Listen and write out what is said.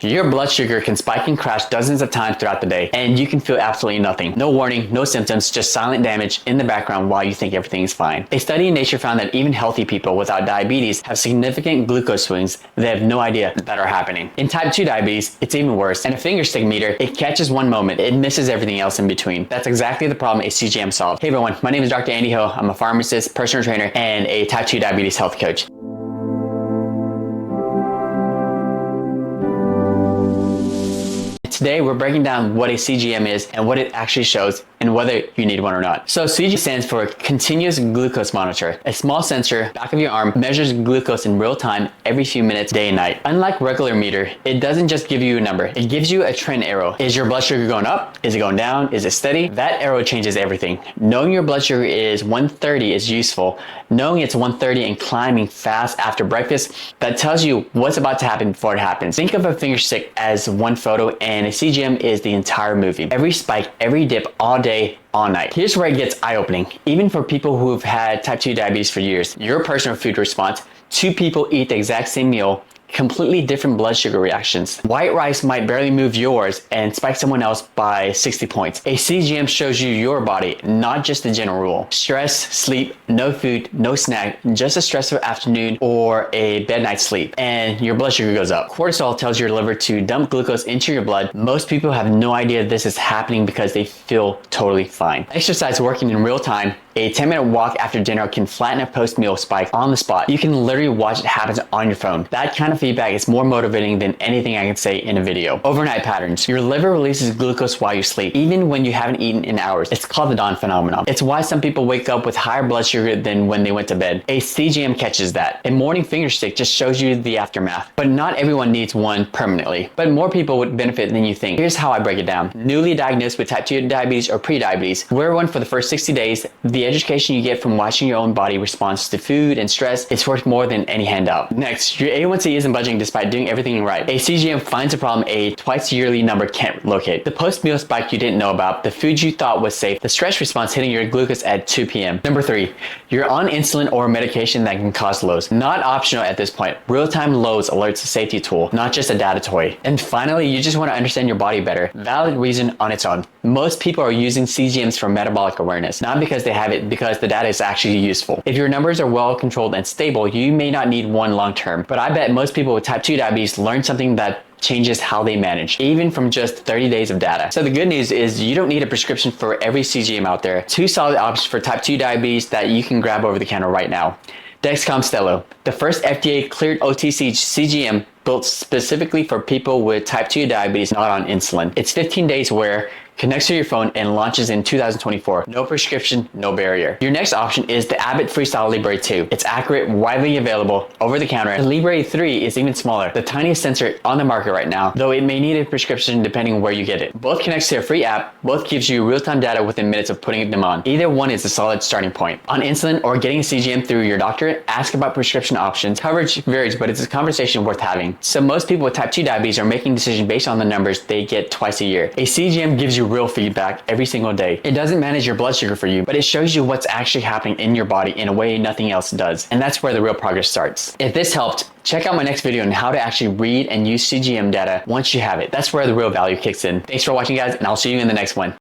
Your blood sugar can spike and crash dozens of times throughout the day, and you can feel absolutely nothing. No warning, no symptoms, just silent damage in the background while you think everything is fine. A study in Nature found that even healthy people without diabetes have significant glucose swings they have no idea that are happening. In type 2 diabetes, it's even worse. And a finger stick meter, it catches one moment, it misses everything else in between. That's exactly the problem a CGM solves. Hey everyone, my name is Dr. Andy Hill. I'm a pharmacist, personal trainer, and a type 2 diabetes health coach. Today, we're breaking down what a CGM is and what it actually shows and whether you need one or not. So CGM stands for Continuous Glucose Monitor. A small sensor back of your arm measures glucose in real time every few minutes, day and night. Unlike regular meter, it doesn't just give you a number. It gives you a trend arrow. Is your blood sugar going up? Is it going down? Is it steady? That arrow changes everything. Knowing your blood sugar is 130 is useful. Knowing it's 130 and climbing fast after breakfast, that tells you what's about to happen before it happens. Think of a finger stick as one photo, and a CGM is the entire movie. Every spike, every dip, all day, all night. Here's where it gets eye-opening. Even for people who've had type 2 diabetes for years, your personal food response, two people eat the exact same meal, completely different blood sugar reactions. White rice might barely move yours and spike someone else by 60 points. A CGM shows you your body, not just the general rule. Stress, sleep, no food, no snack, just a stressful afternoon or a bad night's sleep, and your blood sugar goes up. Cortisol tells your liver to dump glucose into your blood. Most people have no idea this is happening because they feel totally fine. Exercise working in real time. A 10-minute walk after dinner can flatten a post-meal spike on the spot. You can literally watch it happen on your phone. That kind of feedback is more motivating than anything I can say in a video. Overnight patterns. Your liver releases glucose while you sleep, even when you haven't eaten in hours. It's called the dawn phenomenon. It's why some people wake up with higher blood sugar than when they went to bed. A CGM catches that. A morning finger stick just shows you the aftermath. But not everyone needs one permanently. But more people would benefit than you think. Here's how I break it down. Newly diagnosed with type 2 diabetes or pre-diabetes, wear one for the first 60 days. The education you get from watching your own body response to food and stress is worth more than any handout. Next, your A1C isn't budging despite doing everything right. A CGM finds a problem a twice yearly number can't locate. The post-meal spike you didn't know about, the food you thought was safe, the stress response hitting your glucose at 2 p.m. Number 3, you're on insulin or medication that can cause lows. Not optional at this point. Real-time lows alerts a safety tool, not just a data toy. And finally, you just want to understand your body better. Valid reason on its own. Most people are using CGMs for metabolic awareness, not because they have it, because the data is actually useful. If your numbers are well controlled and stable, you may not need one long term, but I bet most people with type 2 diabetes learn something that changes how they manage, even from just 30 days of data. So the good news is you don't need a prescription for every CGM out there. 2 solid options for type 2 diabetes that you can grab over the counter right now. Dexcom Stelo, the first FDA cleared OTC CGM built specifically for people with type 2 diabetes not on insulin. It's 15 days wear, connects to your phone, and launches in 2024. No prescription, no barrier. Your next option is the Abbott FreeStyle Libre 2. It's accurate, widely available, over the counter. The Libre 3 is even smaller, the tiniest sensor on the market right now, though it may need a prescription depending on where you get it. Both connects to a free app, both gives you real-time data within minutes of putting them on. Either one is a solid starting point. On insulin or getting a CGM through your doctor, ask about prescription options. Coverage varies, but it's a conversation worth having. So most people with type 2 diabetes are making decisions based on the numbers they get twice a year. A CGM gives you real feedback every single day. It doesn't manage your blood sugar for you, but it shows you what's actually happening in your body in a way nothing else does. And that's where the real progress starts. If this helped, check out my next video on how to actually read and use CGM data once you have it. That's where the real value kicks in. Thanks for watching, guys, and I'll see you in the next one.